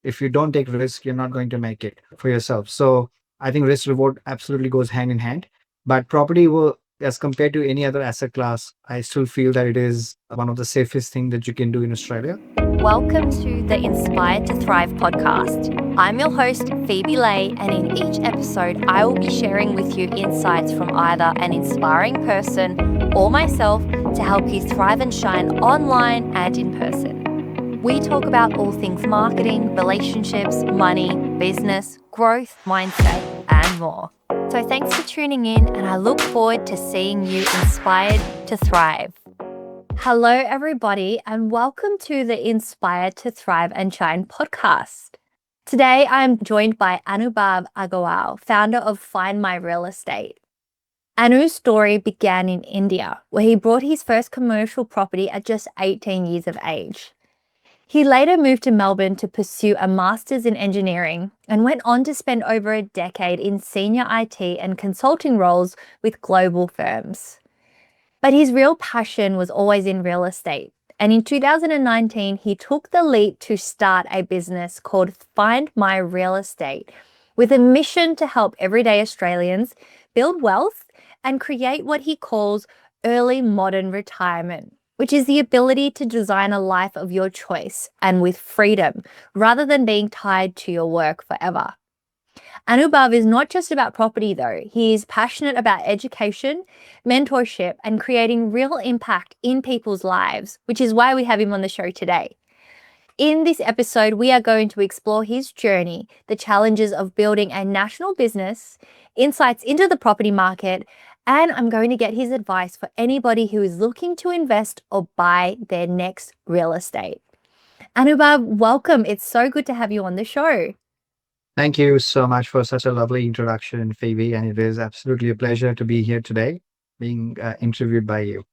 if you don't take risk, you're not going to make it for yourself. So I think risk reward absolutely goes hand in hand. But property will, as compared to any other asset class, I still feel that it is one of the safest thing that you can do in Australia. Welcome to the Inspired to Thrive podcast. I'm your host, Phoebe Lay, and in each episode, I will be sharing with you insights from either an inspiring person or myself to help you thrive and shine online and in person. We talk about all things marketing, relationships, money, business, growth, mindset, and more. So thanks for tuning in, and I look forward to seeing you inspired to thrive. Hello, everybody, and welcome to the Inspired to Thrive and Shine podcast. Today, I'm joined by Anubhav Agawal, founder of Find My Real Estate. Anu's story began in India, where he bought his first commercial property at just 18 years of age. He later moved to Melbourne to pursue a master's in engineering and went on to spend over a decade in senior IT and consulting roles with global firms. But his real passion was always in real estate. And in 2019, he took the leap to start a business called Find My Real Estate, with a mission to help everyday Australians build wealth and create what he calls early modern retirement, which is the ability to design a life of your choice and with freedom, rather than being tied to your work forever. Anubhav is not just about property though. He is passionate about education, mentorship, and creating real impact in people's lives, which is why we have him on the show today. In this episode, we are going to explore his journey, the challenges of building a national business, insights into the property market, and I'm going to get his advice for anybody who is looking to invest or buy their next real estate. Anubhav, welcome. It's so good to have you on the show. Thank you so much for such a lovely introduction, Phoebe. And it is absolutely a pleasure to be here today, being interviewed by you.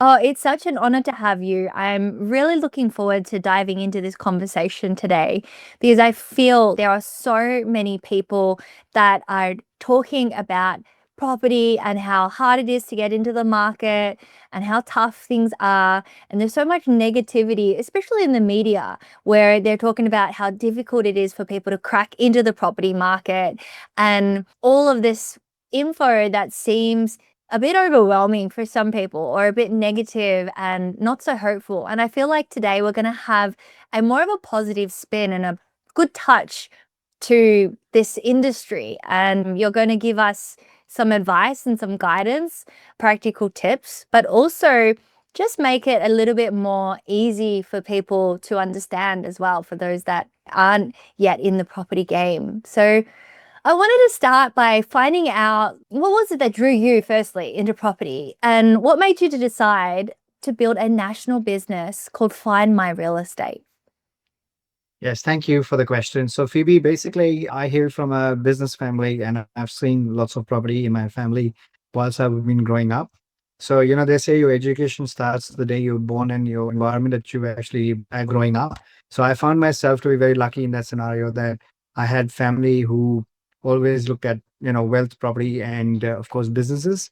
Oh, it's such an honor to have you. I'm really looking forward to diving into this conversation today because I feel there are so many people that are talking about property and how hard it is to get into the market and how tough things are. And there's so much negativity, especially in the media, where they're talking about how difficult it is for people to crack into the property market and all of this info that seems a bit overwhelming for some people or a bit negative and not so hopeful. And I feel like today we're going to have a more of a positive spin and a good touch to this industry. And you're going to give us some advice and some guidance, practical tips, but also just make it a little bit more easy for people to understand as well, for those that aren't yet in the property game. So I wanted to start by finding out what was it that drew you firstly into property and what made you to decide to build a national business called Find My Real Estate? Yes, thank you for the question. So, Phoebe, basically, I hail from a business family and I've seen lots of property in my family whilst I've been growing up. So, they say your education starts the day you're born and your environment that you actually are growing up. So, I found myself to be very lucky in that scenario that I had family who always looked at, wealth, property, and of course, businesses.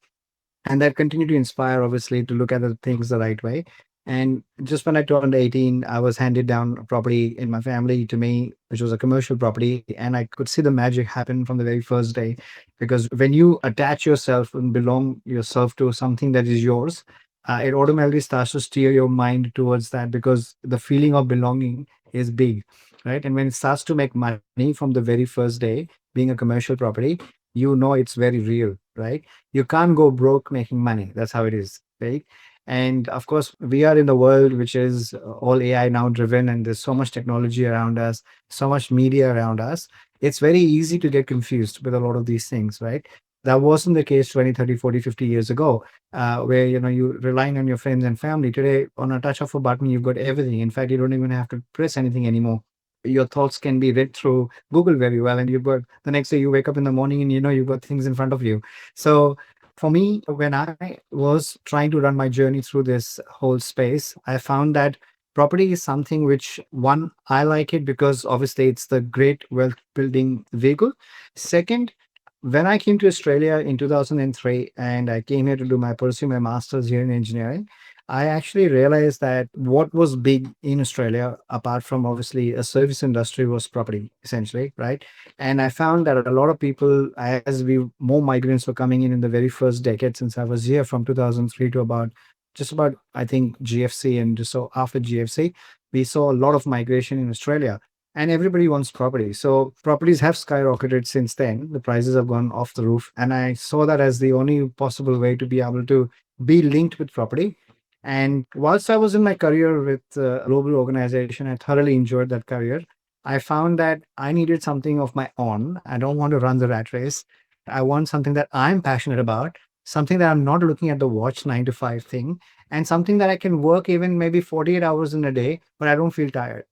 And that continued to inspire, obviously, to look at the things the right way. And just when I turned 18, I was handed down a property in my family to me, which was a commercial property. And I could see the magic happen from the very first day. Because when you attach yourself and belong yourself to something that is yours, it automatically starts to steer your mind towards that because the feeling of belonging is big, right? And when it starts to make money from the very first day, being a commercial property, it's very real, right? You can't go broke making money. That's how it is, right? And of course, we are in the world which is all AI now driven, and there's so much technology around us, so much media around us. It's very easy to get confused with a lot of these things, right? That wasn't the case 20, 30, 40, 50 years ago, where you're relying on your friends and family. Today, on a touch of a button, you've got everything. In fact, you don't even have to press anything anymore. Your thoughts can be read through Google very well, and you've got the next day you wake up in the morning and you've got things in front of you. So for me, when I was trying to run my journey through this whole space, I found that property is something which, one, I like it because obviously it's the great wealth building vehicle. Second, when I came to Australia in 2003 and I came here to pursue my master's here in engineering, I actually realized that what was big in Australia, apart from obviously a service industry, was property, essentially, right? And I found that a lot of people, as more migrants were coming in the very first decade since I was here from 2003 to about just about, I think, GFC and just so after GFC, we saw a lot of migration in Australia. And everybody wants property. So properties have skyrocketed since then. The prices have gone off the roof. And I saw that as the only possible way to be able to be linked with property. And whilst I was in my career with a global organization, I thoroughly enjoyed that career. I found that I needed something of my own. I don't want to run the rat race. I want something that I'm passionate about, something that I'm not looking at the watch 9 to 5 thing, and something that I can work even maybe 48 hours in a day, but I don't feel tired.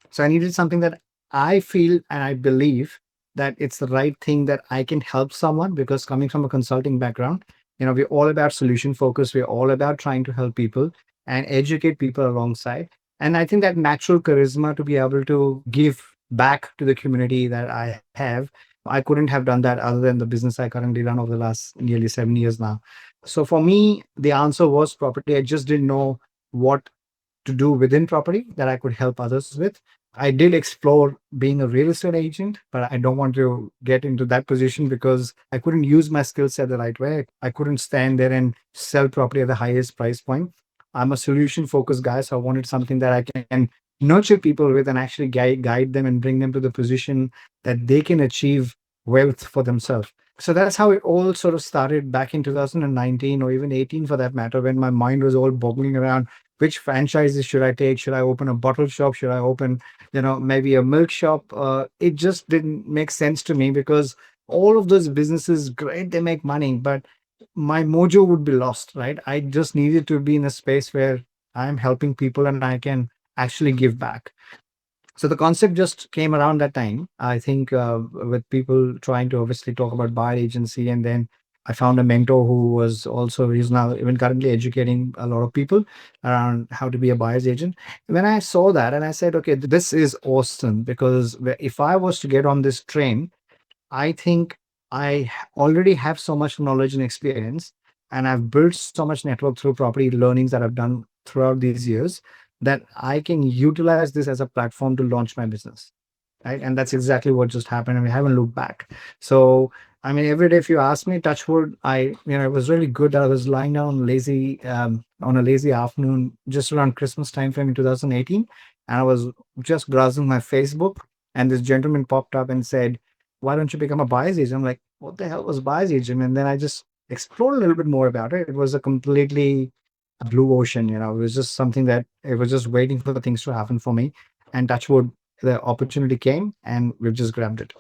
So I needed something that I feel and I believe that it's the right thing that I can help someone, because coming from a consulting background, we're all about solution focus. We're all about trying to help people and educate people alongside. And I think that natural charisma to be able to give back to the community that I have, I couldn't have done that other than the business I currently run over the last nearly 7 years now. So for me, the answer was property. I just didn't know what to do within property that I could help others with. I did explore being a real estate agent, but I don't want to get into that position because I couldn't use my skill set the right way. I couldn't stand there and sell property at the highest price point. I'm a solution focused guy, so I wanted something that I can nurture people with and actually guide them and bring them to the position that they can achieve wealth for themselves. So that's how it all sort of started back in 2019 or even 18 for that matter, when my mind was all boggling around which franchises should I take? Should I open a bottle shop? Should I open, maybe a milk shop? It just didn't make sense to me because all of those businesses, great, they make money, but my mojo would be lost, right? I just needed to be in a space where I'm helping people and I can actually give back. So the concept just came around that time. I think with people trying to obviously talk about buyer agency, and then I found a mentor who was also he's now even currently educating a lot of people around how to be a buyer's agent. When I saw that, and I said, okay, this is awesome because if I was to get on this train, I think already have so much knowledge and experience, and I've built so much network through property learnings that I've done throughout these years that I can utilize this as a platform to launch my business, right? And that's exactly what just happened, and we haven't looked back. So I mean, every day if you ask me, touch wood, it was really good that I was lying down lazy on a lazy afternoon just around Christmas time frame in 2018, and I was just browsing my Facebook, and this gentleman popped up and said, why don't you become a buyer's agent? I'm like, what the hell was buyer's agent? And then I just explored a little bit more about it. It was a completely blue ocean, it was just something that it was just waiting for things to happen for me. And touch wood, the opportunity came and we've just grabbed it.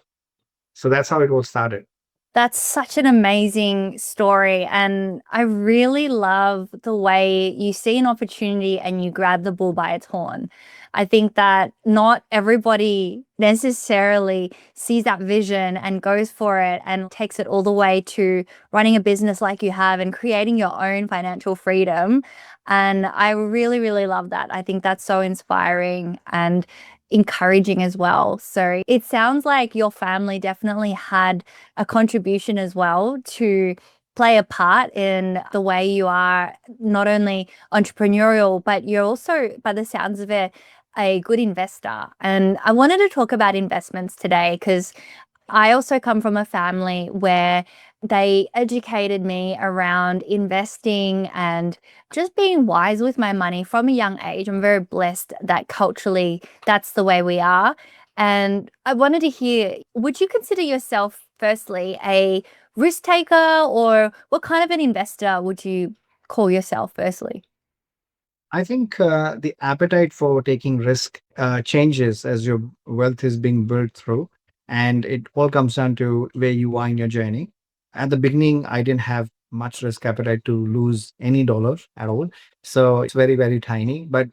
So that's how it all started. That's such an amazing story. And I really love the way you see an opportunity and you grab the bull by its horn. I think that not everybody necessarily sees that vision and goes for it and takes it all the way to running a business like you have and creating your own financial freedom. And I really, really love that. I think that's so inspiring and encouraging as well. So it sounds like your family definitely had a contribution as well to play a part in the way you are not only entrepreneurial, but you're also, by the sounds of it, a good investor. And I wanted to talk about investments today because I also come from a family where they educated me around investing and just being wise with my money from a young age. I'm very blessed that culturally that's the way we are. And I wanted to hear, would you consider yourself, firstly, a risk taker, or what kind of an investor would you call yourself, firstly? I think the appetite for taking risk changes as your wealth is being built through, and it all comes down to where you are in your journey. At the beginning, I didn't have much risk appetite to lose any dollar at all, so it's very very tiny. But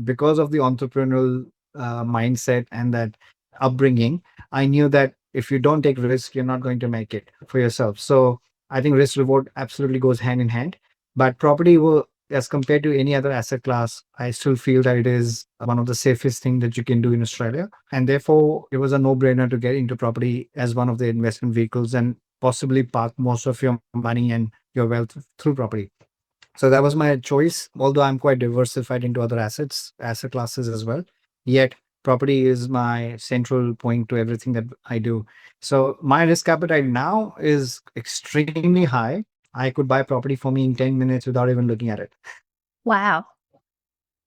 because of the entrepreneurial mindset and that upbringing, I knew that if you don't take risk, you're not going to make it for yourself. So I think risk reward absolutely goes hand in hand. But property will, as compared to any other asset class, I still feel that it is one of the safest thing that you can do in Australia. And therefore, it was a no-brainer to get into property as one of the investment vehicles and possibly park most of your money and your wealth through property. So that was my choice, although I'm quite diversified into other asset classes as well. Yet property is my central point to everything that I do. So my risk appetite now is extremely high. I could buy property for me in 10 minutes without even looking at it. Wow.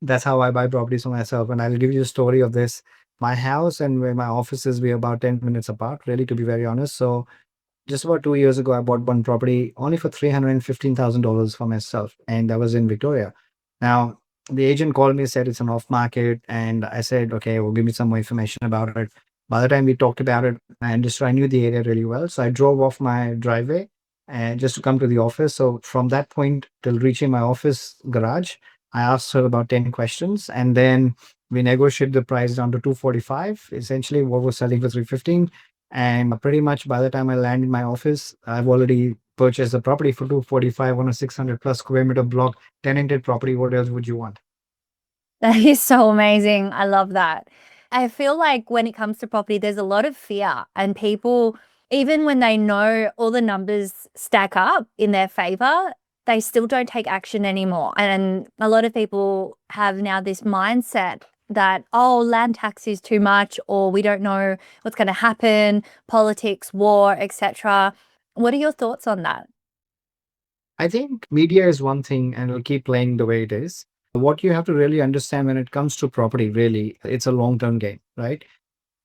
That's how I buy properties for myself. And I'll give you a story of this. My house and where my office is, we're about 10 minutes apart, really, to be very honest. So just about 2 years ago, I bought one property only for $315,000 for myself, and that was in Victoria. Now, the agent called me, said it's an off market, and I said, okay, well, give me some more information about it. By the time we talked about it, I knew the area really well, so I drove off my driveway and just to come to the office. So from that point till reaching my office garage, I asked her about 10 questions, and then we negotiated the price down to 245. Essentially, what was selling for 315. And pretty much by the time I land in my office, I've already purchased a property for 245 on a 600 plus square meter block, tenanted property. What else would you want? That is so amazing. I love that. I feel like when it comes to property, there's a lot of fear, and people, even when they know all the numbers stack up in their favor, they still don't take action anymore. And a lot of people have now this mindset that, oh, land tax is too much, or we don't know what's going to happen, politics, war, etc. What are your thoughts on that? I think media is one thing and it'll keep playing the way it is. What you have to really understand when it comes to property, really, it's a long term game, right?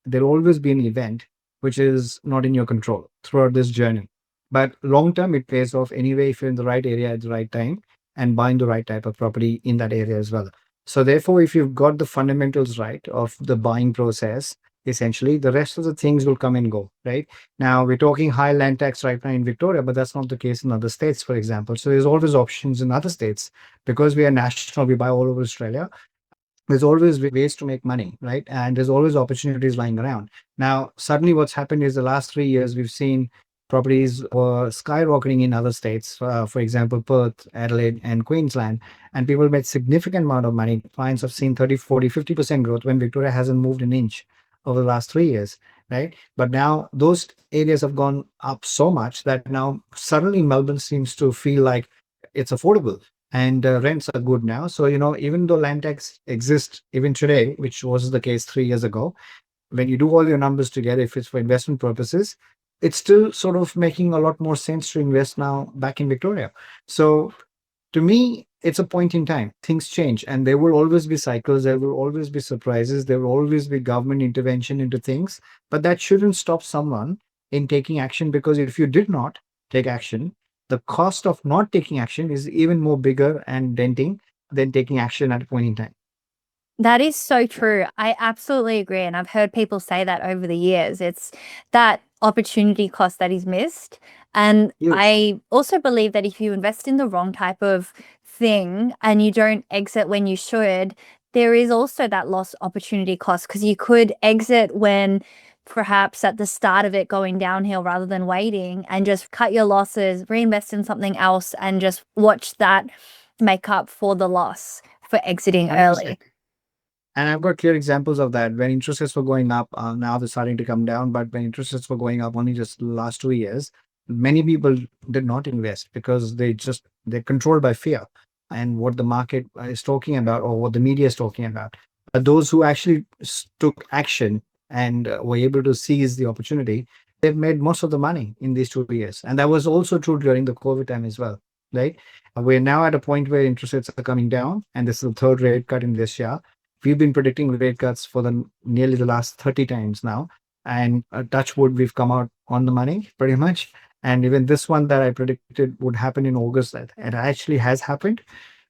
There'll always be an event which is not in your control throughout this journey. But long term, it pays off anyway if you're in the right area at the right time and buying the right type of property in that area as well. So, therefore, if you've got the fundamentals right of the buying process, essentially the rest of the things will come and go, right? Now, we're talking high land tax right now in Victoria, but that's not the case in other states, for example. So, there's always options in other states because we are national, we buy all over Australia. There's always ways to make money, right? And there's always opportunities lying around. Now, suddenly what's happened is the last 3 years, we've seen properties were skyrocketing in other states, for example, Perth, Adelaide, and Queensland. And people made significant amount of money. Clients have seen 30, 40, 50% growth when Victoria hasn't moved an inch over the last 3 years, right? But now those areas have gone up so much that now suddenly Melbourne seems to feel like it's affordable and rents are good now. So, even though land tax exists even today, which was the case 3 years ago, when you do all your numbers together, if it's for investment purposes, it's still sort of making a lot more sense to invest now back in Victoria. So, to me, it's a point in time. Things change, and there will always be cycles. There will always be surprises. There will always be government intervention into things, but that shouldn't stop someone in taking action because if you did not take action, the cost of not taking action is even more bigger and denting than taking action at a point in time. That is so true. I absolutely agree. And I've heard people say that over the years. It's that opportunity cost that is missed. And Huge. I also believe that if you invest in the wrong type of thing and you don't exit when you should, there is also that lost opportunity cost because you could exit when perhaps at the start of it going downhill rather than waiting and just cut your losses, reinvest in something else, and just watch that make up for the loss for exiting early. 100%. And I've got clear examples of that. When interest rates were going up, now they're starting to come down. But when interest rates were going up only just the last 2 years, many people did not invest because they're controlled by fear and what the market is talking about or what the media is talking about. But those who actually took action and were able to seize the opportunity, they've made most of the money in these 2 years. And that was also true during the COVID time as well, right? We're now at a point where interest rates are coming down, and this is the third rate cut in this year. We've been predicting rate cuts for nearly the last 30 times now. And touch wood, we've come out on the money pretty much. And even this one that I predicted would happen in August, that it actually has happened.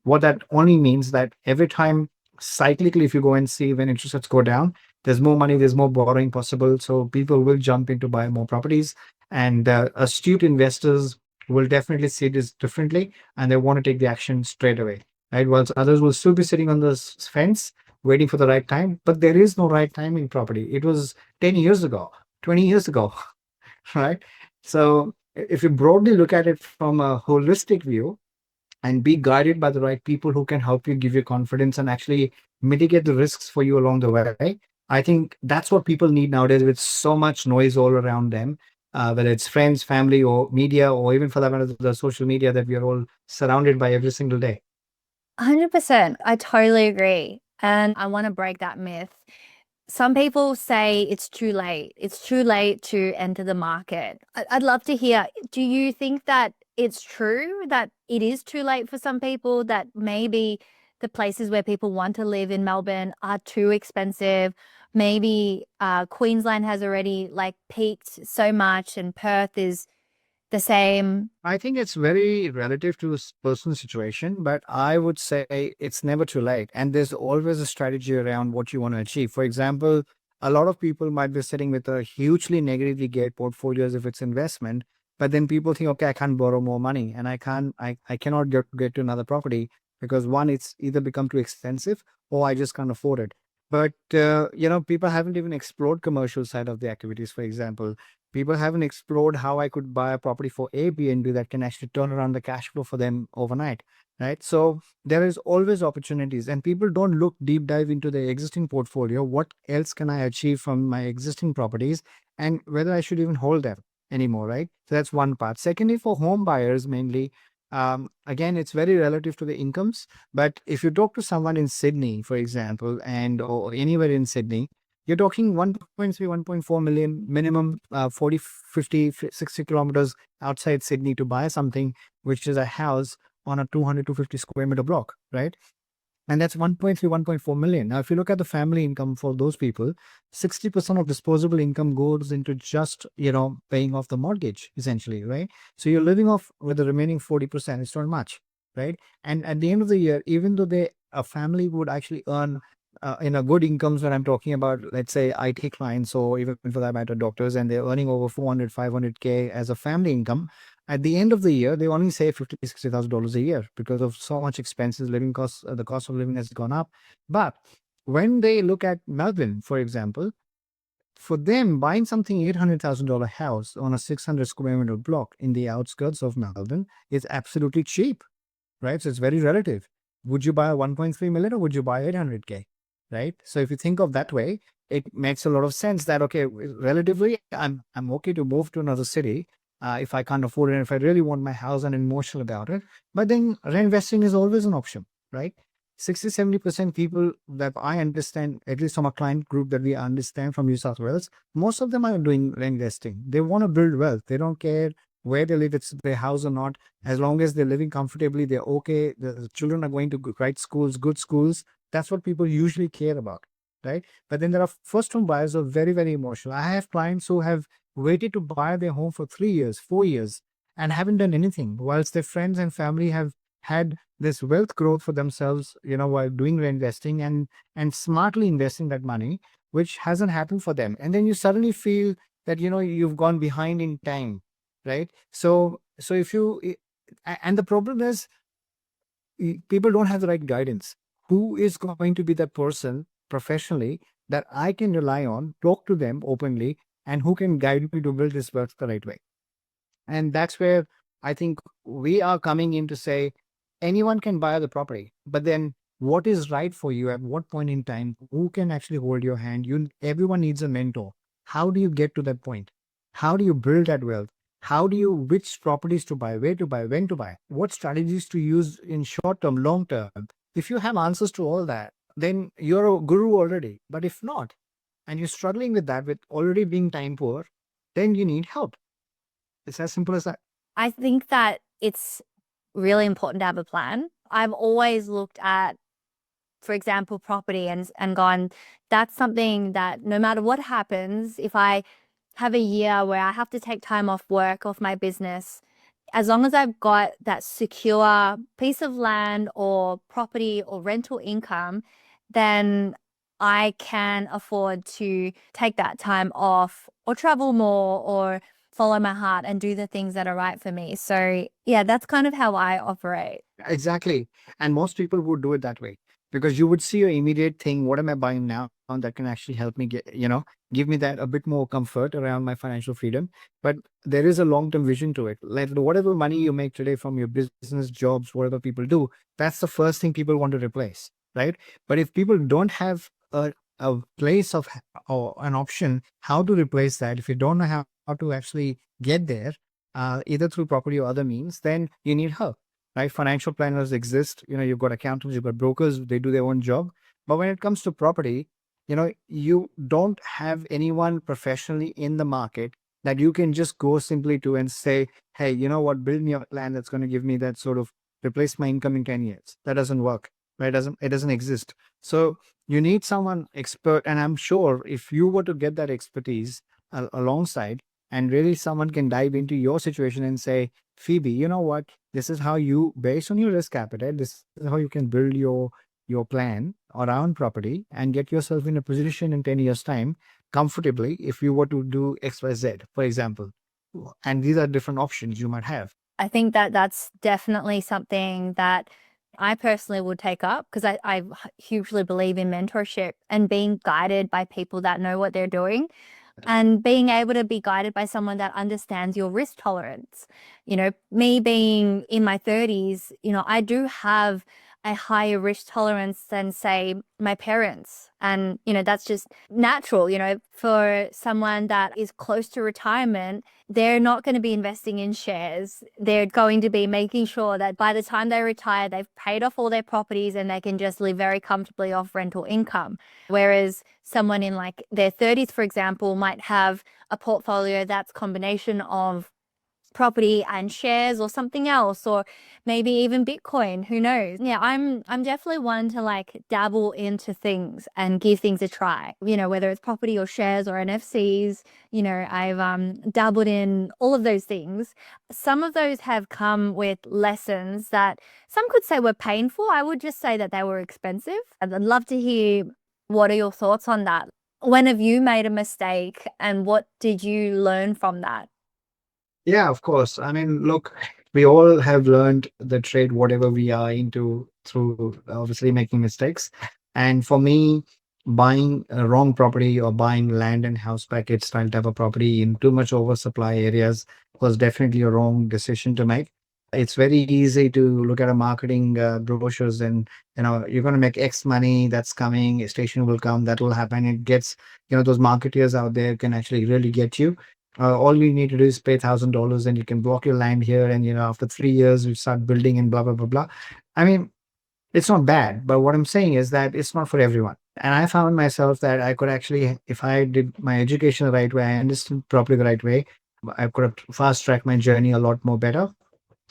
What that only means that every time cyclically, if you go and see when interest rates go down, there's more money, there's more borrowing possible. So people will jump in to buy more properties. And astute investors will definitely see this differently and they want to take the action straight away. Right. Whilst others will still be sitting on the fence waiting for the right time. But there is no right time in property. It was 10 years ago, 20 years ago, right? So if you broadly look at it from a holistic view and be guided by the right people who can help you, give you confidence and actually mitigate the risks for you along the way, I think that's what people need nowadays with so much noise all around them. whether it's friends, family, or media, or even for that matter, the social media that we are all surrounded by every single day. 100%. I totally agree. And I want to break that myth. Some people say it's too late. It's too late to enter the market. I'd love to hear, do you think that it's true that it is too late for some people, that maybe the places where people want to live in Melbourne are too expensive? Maybe Queensland has already like peaked so much and Perth is the same. I think it's very relative to personal situation, but I would say it's never too late. And there's always a strategy around what you want to achieve. For example, a lot of people might be sitting with a hugely negatively geared portfolios if it's investment, but then people think, okay, I can't borrow more money and I cannot get to another property because one, it's either become too expensive or I just can't afford it. But, people haven't even explored commercial side of the activities, for example. People haven't explored how I could buy a property for Airbnb that can actually turn around the cash flow for them overnight, right? So there is always opportunities, and people don't look deep dive into their existing portfolio. What else can I achieve from my existing properties, and whether I should even hold them anymore, right? So that's one part. Secondly, for home buyers mainly, again, it's very relative to the incomes. But if you talk to someone in Sydney, for example, and or anywhere in Sydney, you're talking 1.3, 1.4 million minimum, 40, 50, 60 kilometers outside Sydney to buy something, which is a house on a 200 to 50 square meter block, right? And that's 1.3, 1.4 million. Now, if you look at the family income for those people, 60% of disposable income goes into just, paying off the mortgage, essentially, right? So you're living off with the remaining 40%. It's not much, right? And at the end of the year, even though a family would actually earn in a good incomes, when I'm talking about, let's say, IT clients or even for that matter, doctors, and they're earning over 400, 500K as a family income, at the end of the year, they only save $50,000, $60,000 a year because of so much expenses, living costs, the cost of living has gone up. But when they look at Melbourne, for example, for them, buying something $800,000 house on a 600 square meter block in the outskirts of Melbourne is absolutely cheap, right? So it's very relative. Would you buy a 1.3 million or would you buy 800K, right? So if you think of that way, it makes a lot of sense that, okay, relatively, I'm okay to move to another city if I can't afford it, if I really want my house and emotional about it. But then reinvesting is always an option, right? 60, 70% people that I understand, at least from a client group that we understand from New South Wales, most of them are doing reinvesting. They want to build wealth. They don't care where they live, it's their house or not. As long as they're living comfortably, they're okay. The children are going to right schools, good schools. That's what people usually care about, right? But then there are first home buyers who are very, very emotional. I have clients who have waited to buy their home for 3 years, 4 years, and haven't done anything, whilst their friends and family have had this wealth growth for themselves, while doing reinvesting and smartly investing that money, which hasn't happened for them. And then you suddenly feel that you've gone behind in time, right? So if you and the problem is people don't have the right guidance. Who is going to be that person professionally that I can rely on, talk to them openly, and who can guide me to build this wealth the right way? And that's where I think we are coming in to say anyone can buy the property, but then what is right for you at what point in time? Who can actually hold your hand? Everyone needs a mentor. How do you get to that point? How do you build that wealth? How do you which properties to buy, where to buy, when to buy, what strategies to use in short term, long term? If you have answers to all that, then you're a guru already. But if not, and you're struggling with that, with already being time poor, then you need help. It's as simple as that. I think that it's really important to have a plan. I've always looked at, for example, property and gone, that's something that no matter what happens, if I have a year where I have to take time off work, off my business, as long as I've got that secure piece of land or property or rental income, then I can afford to take that time off or travel more or follow my heart and do the things that are right for me. So, yeah, that's kind of how I operate. Exactly. And most people would do it that way because you would see an immediate thing. What am I buying now that can actually help me give me that a bit more comfort around my financial freedom? But there is a long term vision to it. Like whatever money you make today from your business, jobs, whatever people do, that's the first thing people want to replace, right? But if people don't have a place of or an option how to replace that, if you don't know how how to actually get there, either through property or other means, then you need help, right? Financial planners exist. You've got accountants, you've got brokers, they do their own job. But when it comes to property, you don't have anyone professionally in the market that you can just go simply to and say, hey, you know what, build me a plan that's going to give me that sort of replace my income in 10 years. That doesn't work, right? It doesn't exist. So you need someone expert. And I'm sure if you were to get that expertise alongside, and really someone can dive into your situation and say, Phoebe, you know what, this is how you, based on your risk appetite, this is how you can build your plan around property and get yourself in a position in 10 years time comfortably if you were to do XYZ, for example. And these are different options you might have. I think that that's definitely something that I personally would take up because I hugely believe in mentorship and being guided by people that know what they're doing and being able to be guided by someone that understands your risk tolerance. Me being in my 30s, I do have a higher risk tolerance than, say, my parents. And, that's just natural. For someone that is close to retirement, they're not going to be investing in shares. They're going to be making sure that by the time they retire, they've paid off all their properties and they can just live very comfortably off rental income. Whereas someone in like their 30s, for example, might have a portfolio that's combination of property and shares or something else, or maybe even Bitcoin, who knows. Yeah, I'm definitely one to like dabble into things and give things a try, whether it's property or shares or NFCs. I've dabbled in all of those things. Some of those have come with lessons that some could say were painful. I would just say that they were expensive. I'd love to hear, what are your thoughts on that? When have you made a mistake and what did you learn from that? Yeah, of course. I mean, look, we all have learned the trade, whatever we are into, through obviously making mistakes. And for me, buying a wrong property or buying land and house package style type of property in too much oversupply areas was definitely a wrong decision to make. It's very easy to look at a marketing brochures and, you're going to make X money, that's coming, a station will come, that will happen. It gets, those marketeers out there can actually really get you. All you need to do is pay $1,000 and you can block your land here. And, after 3 years, you start building and blah, blah, blah, blah. I mean, it's not bad, but what I'm saying is that it's not for everyone. And I found myself that I could actually, if I did my education the right way, I understood properly the right way, I could have fast tracked my journey a lot more better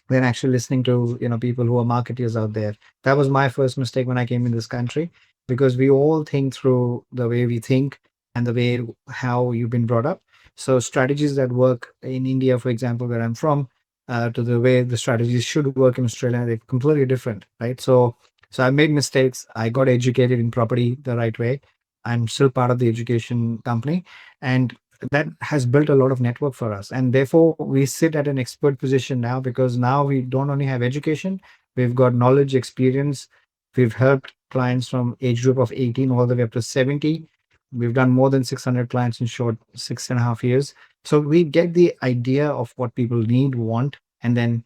than actually listening to people who are marketeers out there. That was my first mistake when I came in this country, because we all think through the way we think and the way how you've been brought up. So strategies that work in India, for example, where I'm from, to the way the strategies should work in Australia, they're completely different, right? So I made mistakes. I got educated in property the right way. I'm still part of the education company, and that has built a lot of network for us. And therefore, we sit at an expert position now, because now we don't only have education, we've got knowledge, experience. We've helped clients from age group of 18 all the way up to 70. We've done more than 600 clients in short 6.5 years. So we get the idea of what people need, want, and then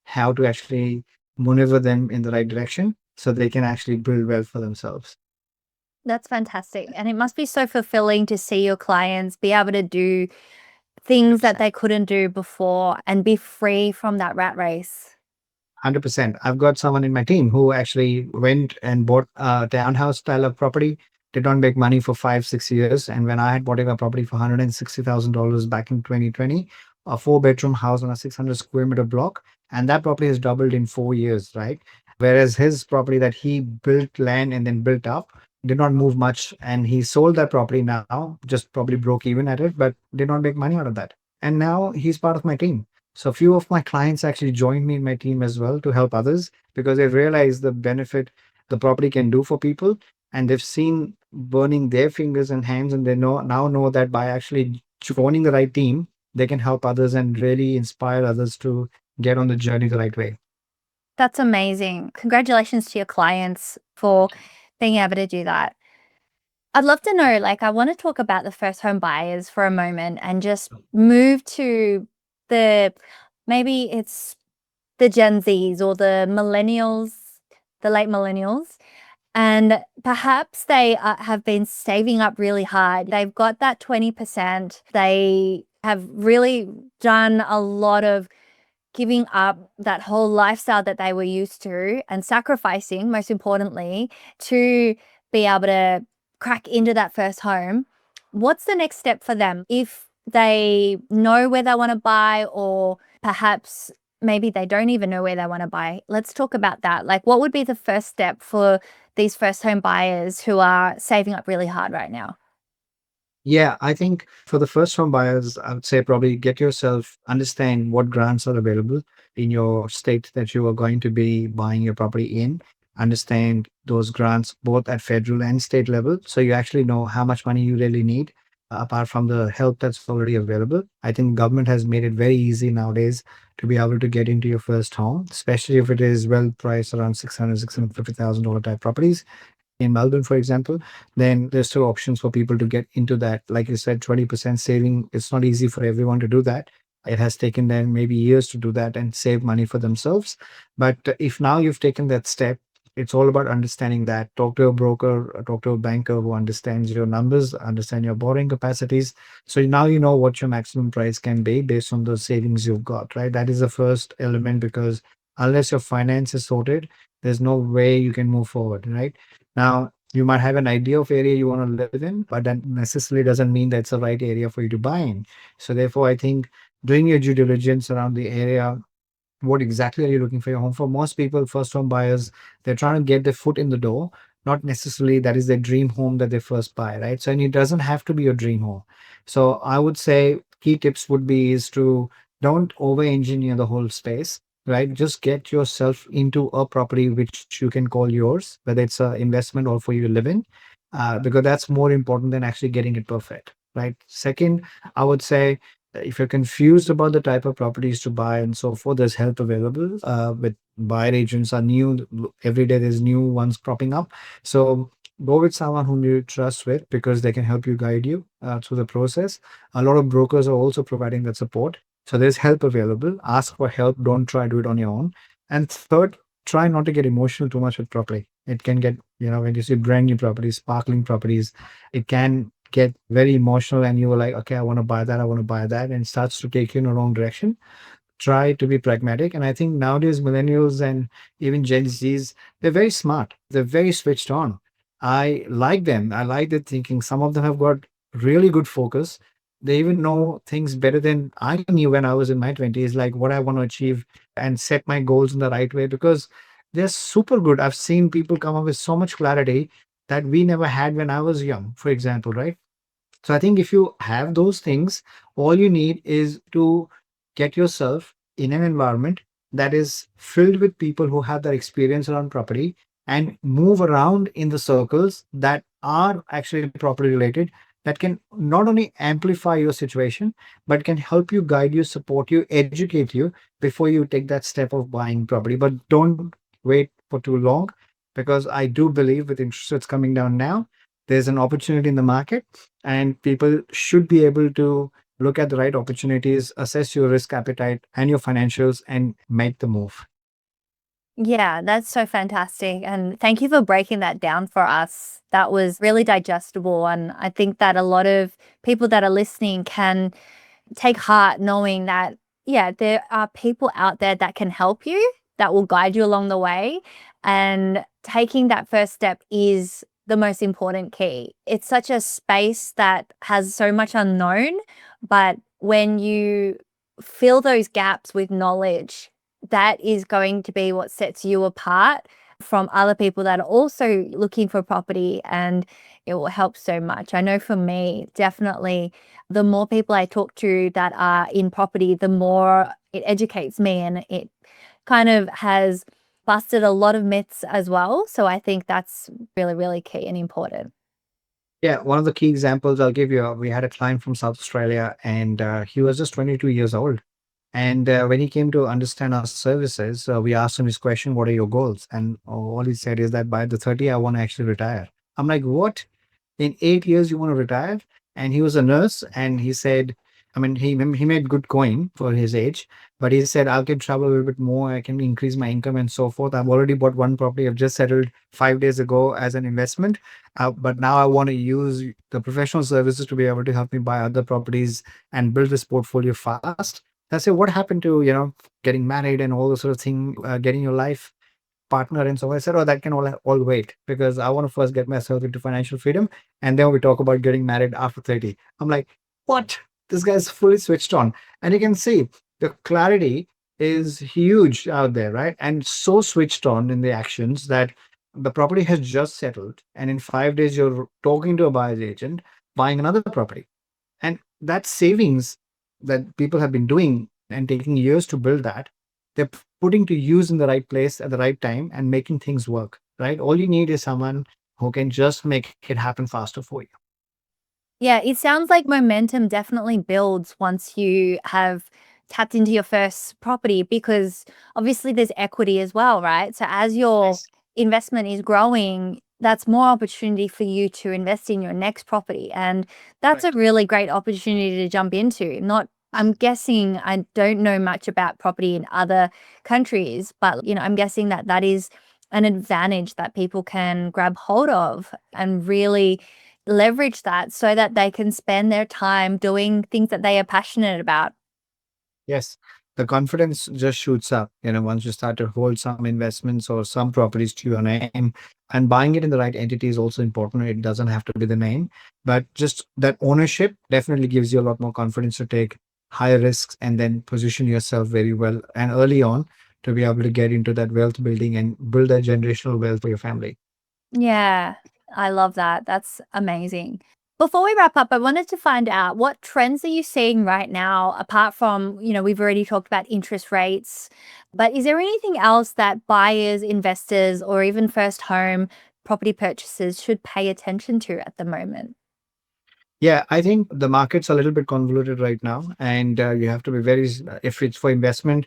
how to actually maneuver them in the right direction so they can actually build wealth for themselves. That's fantastic. And it must be so fulfilling to see your clients be able to do things that they couldn't do before and be free from that rat race. 100%. I've got someone in my team who actually went and bought a townhouse style of property, did not make money for 5, 6 years. And when I had bought a property for $160,000 back in 2020, a four-bedroom house on a 600 square meter block, and that property has doubled in 4 years, right? Whereas his property that he built land and then built up did not move much. And he sold that property now, just probably broke even at it, but did not make money out of that. And now he's part of my team. So a few of my clients actually joined me in my team as well to help others, because they realize the benefit the property can do for people, and they've seen burning their fingers and hands, and they now know that by actually joining the right team, they can help others and really inspire others to get on the journey the right way. That's amazing. Congratulations to your clients for being able to do that. I'd love to know, like, I want to talk about the first home buyers for a moment and just move to the, maybe it's the Gen Zs or the millennials, the late millennials. And perhaps they have been saving up really hard. They've got that 20%. They have really done a lot of giving up that whole lifestyle that they were used to and sacrificing, most importantly, to be able to crack into that first home. What's the next step for them if they know where they want to buy, or perhaps maybe they don't even know where they want to buy? Let's talk about that. Like, what would be the first step for these first home buyers who are saving up really hard right now? Yeah, I think for the first home buyers, I would say probably get yourself understand what grants are available in your state that you are going to be buying your property in. Understand those grants both at federal and state level, so you actually know how much money you really need apart from the help that's already available. I think government has made it very easy nowadays to be able to get into your first home, especially if it is well priced around 600, $650,000 type properties in Melbourne, for example. Then there's still options for people to get into that. Like you said, 20% saving, it's not easy for everyone to do that. It has taken them maybe years to do that and save money for themselves. But if now you've taken that step, it's all about understanding that. Talk to a broker, talk to a banker who understands your numbers, understand your borrowing capacities. So now you know what your maximum price can be based on the savings you've got, right? That is the first element because unless your finance is sorted, there's no way you can move forward, right? Now, you might have an idea of area you want to live in, but that necessarily doesn't mean that's the right area for you to buy in. So therefore, I think doing your due diligence around the area, what exactly are you looking for your home? For most people, first home buyers, they're trying to get their foot in the door, not necessarily that is their dream home that they first buy, right? So and it doesn't have to be your dream home. So I would say key tips would be is to don't over engineer the whole space, right? Just get yourself into a property which you can call yours, whether it's an investment or for you to live in, because that's more important than actually getting it perfect, right? Second, I would say if you're confused about the type of properties to buy and so forth, there's help available. With buyer agents are new every day. There's new ones cropping up. So go with someone whom you trust with because they can help you guide you through the process. A lot of brokers are also providing that support. So there's help available. Ask for help. Don't try to do it on your own. And third, try not to get emotional too much with property. It can get, when you see brand new properties, sparkling properties, it can get very emotional and you were like, okay, I want to buy that, I want to buy that, and it starts to take you in the wrong direction. Try to be pragmatic. And I think nowadays millennials and even Gen Zs, they're very smart. They're very switched on. I like them. I like their thinking. Some of them have got really good focus. They even know things better than I knew when I was in my 20s, like what I want to achieve and set my goals in the right way because they're super good. I've seen people come up with so much clarity that we never had when I was young, for example, right? So I think if you have those things, all you need is to get yourself in an environment that is filled with people who have that experience around property and move around in the circles that are actually property related that can not only amplify your situation but can help you guide you support you educate you before you take that step of buying property. But don't wait for too long because I do believe with interest rates coming down now, there's an opportunity in the market and people should be able to look at the right opportunities, assess your risk appetite and your financials, and make the move. Yeah, that's so fantastic. And thank you for breaking that down for us. That was really digestible. And I think that a lot of people that are listening can take heart knowing that, yeah, there are people out there that can help you, that will guide you along the way. And taking that first step is the most important key. It's such a space that has so much unknown, but when you fill those gaps with knowledge, that is going to be what sets you apart from other people that are also looking for property, and it will help so much. I know for me, definitely the more people I talk to that are in property, the more it educates me and it kind of has busted a lot of myths as well. So I think that's really, really key and important. Yeah, one of the key examples I'll give you, we had a client from South Australia and he was just 22 years old. And when he came to understand our services, we asked him his question, what are your goals? And all he said is that by the 30, I want to actually retire. I'm like, what? In 8 years, you want to retire? And he was a nurse. And he said, I mean, he made good coin for his age, but he said I can travel a little bit more. I can increase my income and so forth. I've already bought one property. I've just settled 5 days ago as an investment, but now I want to use the professional services to be able to help me buy other properties and build this portfolio fast. I said, what happened to getting married and all those sort of thing, getting your life partner and so on. I said, oh, that can all wait because I want to first get myself into financial freedom and then we talk about getting married after 30. I'm like, what? This guy's fully switched on. And you can see the clarity is huge out there, right? And so switched on in the actions that the property has just settled. And in 5 days, you're talking to a buyer's agent, buying another property. And that savings that people have been doing and taking years to build that, they're putting to use in the right place at the right time and making things work, right? All you need is someone who can just make it happen faster for you. Yeah, it sounds like momentum definitely builds once you have tapped into your first property because obviously there's equity as well, right? So as your Yes. investment is growing, that's more opportunity for you to invest in your next property. And that's a Correct. really great opportunity to jump into. Not I'm guessing I don't know much about property in other countries, but I'm guessing that that is an advantage that people can grab hold of and really leverage that so that they can spend their time doing things that they are passionate about. Yes. The confidence just shoots up, once you start to hold some investments or some properties to your name. And buying it in the right entity is also important. It doesn't have to be the name, but just that ownership definitely gives you a lot more confidence to take higher risks and then position yourself very well and early on to be able to get into that wealth building and build that generational wealth for your family. Yeah, I love that. That's amazing. Before we wrap up, I wanted to find out what trends are you seeing right now, apart from, we've already talked about interest rates, but is there anything else that buyers, investors, or even first home property purchasers should pay attention to at the moment? Yeah, I think the market's a little bit convoluted right now, and you have to be very, if it's for investment,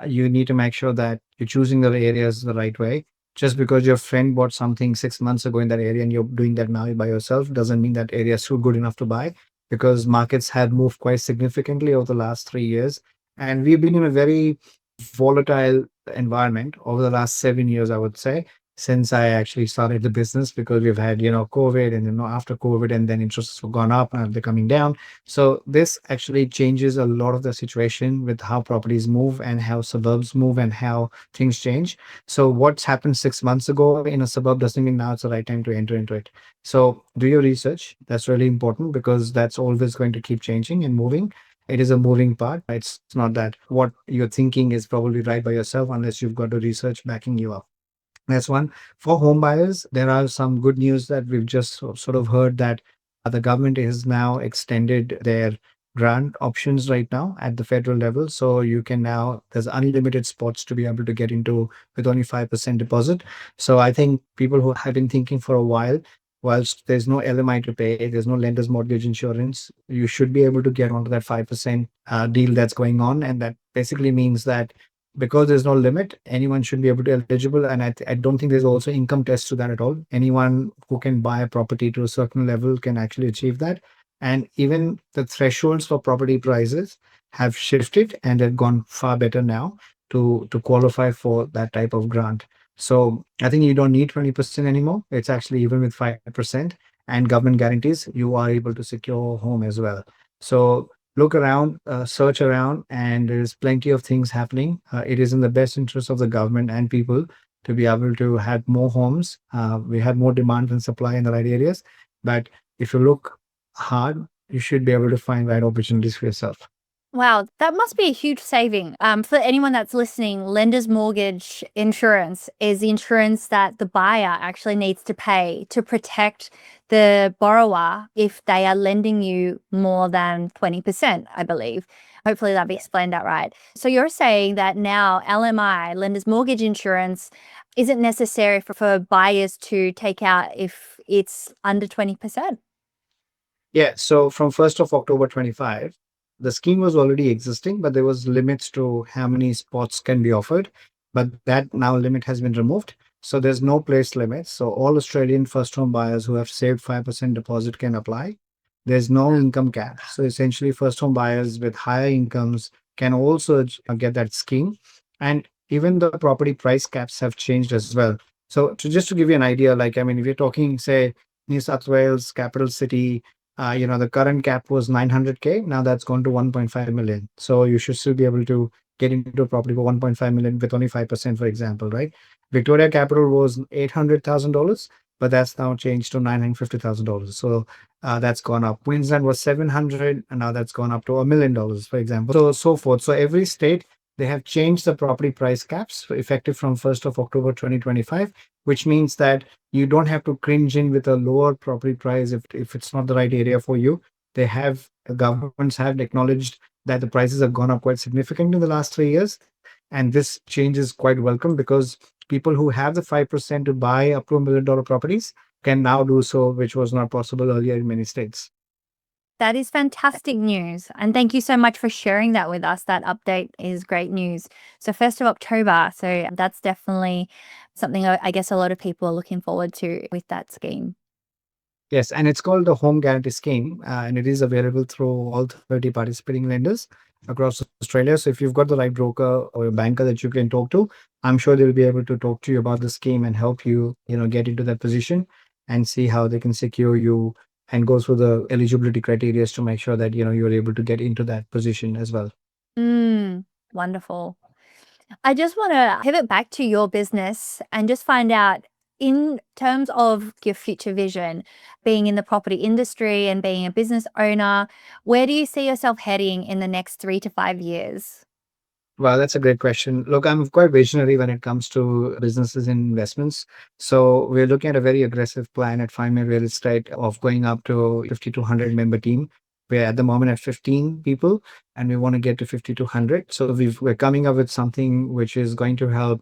you need to make sure that you're choosing the areas the right way. Just because your friend bought something 6 months ago in that area and you're doing that now by yourself doesn't mean that area is so good enough to buy because markets have moved quite significantly over the last 3 years. And we've been in a very volatile environment over the last 7 years, I would say, since I actually started the business because we've had, COVID and, after COVID and then interests have gone up and they're coming down. So this actually changes a lot of the situation with how properties move and how suburbs move and how things change. So what's happened 6 months ago in a suburb doesn't mean now it's the right time to enter into it. So do your research. That's really important because that's always going to keep changing and moving. It is a moving part. It's not that what you're thinking is probably right by yourself unless you've got the research backing you up. That's one. For home buyers, there are some good news that we've just sort of heard that the government has now extended their grant options right now at the federal level. So you can now, there's unlimited spots to be able to get into with only 5% deposit. So I think people who have been thinking for a while, whilst there's no LMI to pay, there's no lender's mortgage insurance, you should be able to get onto that 5% deal that's going on. And that basically means that because there's no limit, anyone should be able to eligible. And I don't think there's also income test to that at all. Anyone who can buy a property to a certain level can actually achieve that. And even the thresholds for property prices have shifted and have gone far better now to qualify for that type of grant. So I think you don't need 20% anymore. It's actually even with 5% and government guarantees, you are able to secure a home as well. So look around, search around, and there's plenty of things happening. It is in the best interest of the government and people to be able to have more homes. We have more demand than supply in the right areas. But if you look hard, you should be able to find right opportunities for yourself. Wow, that must be a huge saving. For anyone that's listening, lender's mortgage insurance is the insurance that the buyer actually needs to pay to protect the borrower if they are lending you more than 20%, I believe. Hopefully that explained that right. So you're saying that now LMI, lender's mortgage insurance, isn't necessary for buyers to take out if it's under 20%. Yeah, so from 1st of October 25, the scheme was already existing, but there was limits to how many spots can be offered. But that now limit has been removed. So there's no place limit. So all Australian first home buyers who have saved 5% deposit can apply. there's no income cap. So essentially, first home buyers with higher incomes can also get that scheme. And even the property price caps have changed as well. So just to give you an idea, like, I mean, if you're talking, say, New South Wales, capital city, the current cap was 900K. Now that's gone to 1.5 million. So you should still be able to get into a property for 1.5 million with only 5%, for example, right? Victoria Capital was $800,000, but that's now changed to $950,000. So that's gone up. Queensland was 700, and now that's gone up to $1 million, for example. So forth. So every state they have changed the property price caps effective from 1st of October 2025, which means that you don't have to cringe in with a lower property price if it's not the right area for you. They have governments have acknowledged that the prices have gone up quite significantly in the last 3 years. And this change is quite welcome because people who have the 5% to buy up to $1 million properties can now do so, which was not possible earlier in many states. That is fantastic news. And thank you so much for sharing that with us. That update is great news. So, 1st of October. So, that's definitely something I guess a lot of people are looking forward to with that scheme. Yes, and it's called the Home Guarantee Scheme, and it is available through all 30 participating lenders across Australia. So if you've got the right broker or a banker that you can talk to, I'm sure they'll be able to talk to you about the scheme and help you, get into that position and see how they can secure you and go through the eligibility criteria to make sure that, you're able to get into that position as well. Wonderful. I just want to pivot back to your business and just find out, in terms of your future vision, being in the property industry and being a business owner, where do you see yourself heading in the next 3 to 5 years? Wow, that's a great question. Look, I'm quite visionary when it comes to businesses and investments. So we're looking at a very aggressive plan at Find My Real Estate of going up to 50 to 100 member team. We're at the moment at 15 people and we want to get to 50 to 100. So we're coming up with something which is going to help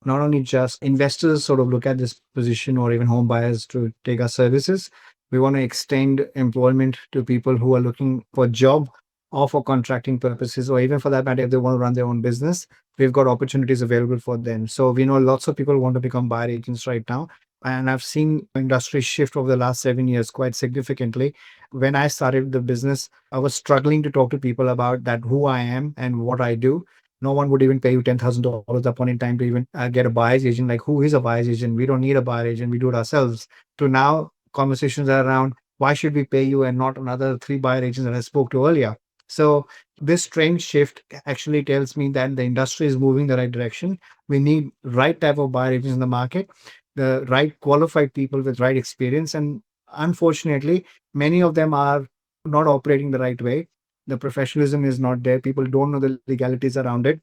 not only just investors sort of look at this position or even home buyers to take our services. We want to extend employment to people who are looking for a job or for contracting purposes, or even for that matter, if they want to run their own business, we've got opportunities available for them. So we know lots of people want to become buyer agents right now. And I've seen industry shift over the last 7 years quite significantly. When I started the business, I was struggling to talk to people about that, who I am and what I do. No one would even pay you $10,000 upon in time to even get a buyer's agent. Like, who is a buyer's agent? We don't need a buyer agent. We do it ourselves. To now, conversations are around, why should we pay you and not another three buyer agents that I spoke to earlier? So this trend shift actually tells me that the industry is moving the right direction. We need right type of buyer agents in the market, the right qualified people with right experience. And unfortunately, many of them are not operating the right way. The professionalism is not there. People don't know the legalities around it.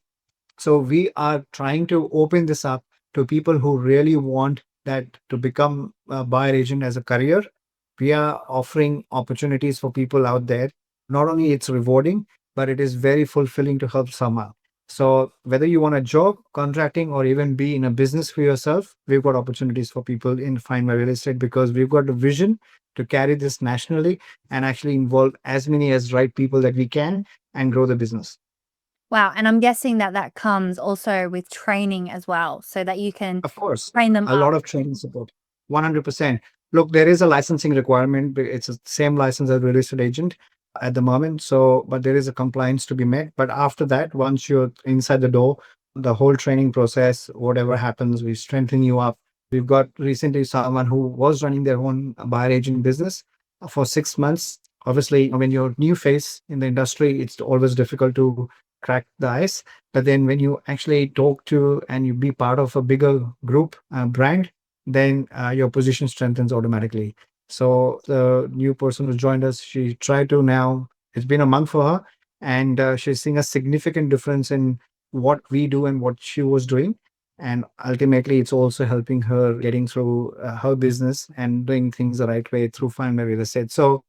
So we are trying to open this up to people who really want that to become a buyer agent as a career. We are offering opportunities for people out there. Not only it's rewarding, but it is very fulfilling to help someone. So whether you want a job, contracting, or even be in a business for yourself, we've got opportunities for people in Find My Real Estate because we've got a vision to carry this nationally and actually involve as many as right people that we can and grow the business. Wow. And I'm guessing that that comes also with training as well, so that you can Of course, train them a up. lot of training support. 100%. Look, there is a licensing requirement. It's the same license as a real estate agent at the moment. So, but there is a compliance to be met. But after that, once you're inside the door, the whole training process, whatever happens, we strengthen you up. We've got recently someone who was running their own buyer agent business for 6 months. Obviously, when you're new face in the industry, it's always difficult to crack the ice. But then when you actually talk to and you be part of a bigger group brand, then your position strengthens automatically. So the new person who joined us, she tried to now, it's been a month for her, and she's seeing a significant difference in what we do and what she was doing. And ultimately, it's also helping her getting through her business and doing things the right way through Find My Real Estate. So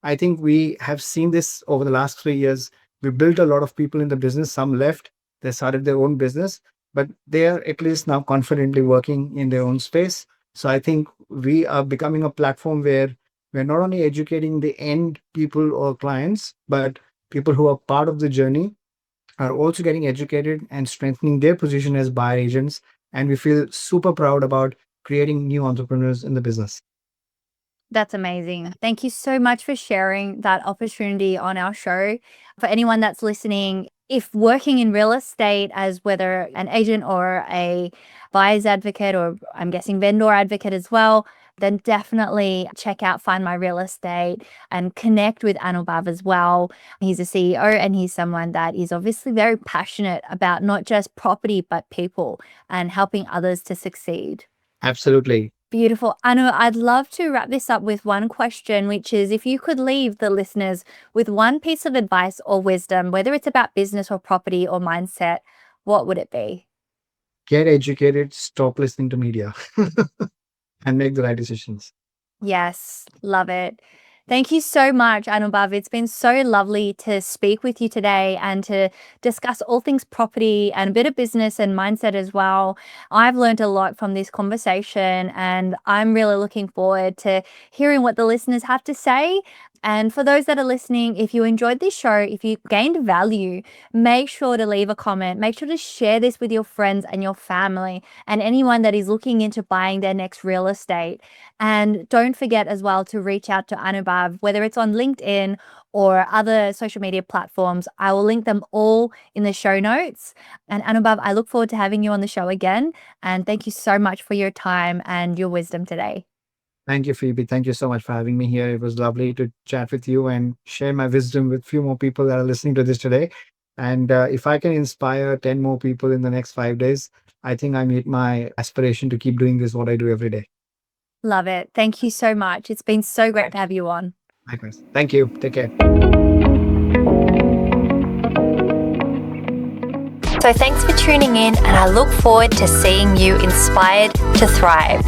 I think we have seen this over the last 3 years. We built a lot of people in the business. Some left, they started their own business, but they are at least now confidently working in their own space. So I think we are becoming a platform where we're not only educating the end people or clients, but people who are part of the journey are also getting educated and strengthening their position as buyer agents. And we feel super proud about creating new entrepreneurs in the business. That's amazing. Thank you so much for sharing that opportunity on our show. For anyone that's listening, if working in real estate as whether an agent or a buyer's advocate, or I'm guessing vendor advocate as well, then definitely check out Find My Real Estate and connect with Anubhav as well. He's a CEO and he's someone that is obviously very passionate about not just property, but people and helping others to succeed. Absolutely. Beautiful. Anu, I'd love to wrap this up with one question, which is if you could leave the listeners with one piece of advice or wisdom, whether it's about business or property or mindset, what would it be? Get educated, stop listening to media, and make the right decisions. Yes, love it. Thank you so much, Anubhav. It's been so lovely to speak with you today and to discuss all things property and a bit of business and mindset as well. I've learned a lot from this conversation, and I'm really looking forward to hearing what the listeners have to say. And for those that are listening, if you enjoyed this show, if you gained value, make sure to leave a comment. Make sure to share this with your friends and your family and anyone that is looking into buying their next real estate. And don't forget as well to reach out to Anubhav, whether it's on LinkedIn or other social media platforms. I will link them all in the show notes. And Anubhav, I look forward to having you on the show again. And thank you so much for your time and your wisdom today. Thank you, Phoebe. Thank you so much for having me here. It was lovely to chat with you and share my wisdom with few more people that are listening to this today. And if I can inspire 10 more people in the next 5 days, I think I meet my aspiration to keep doing this, what I do every day. Love it. Thank you so much. It's been so great to have you on. Likewise. Thank you. Take care. So thanks for tuning in, and I look forward to seeing you inspired to thrive.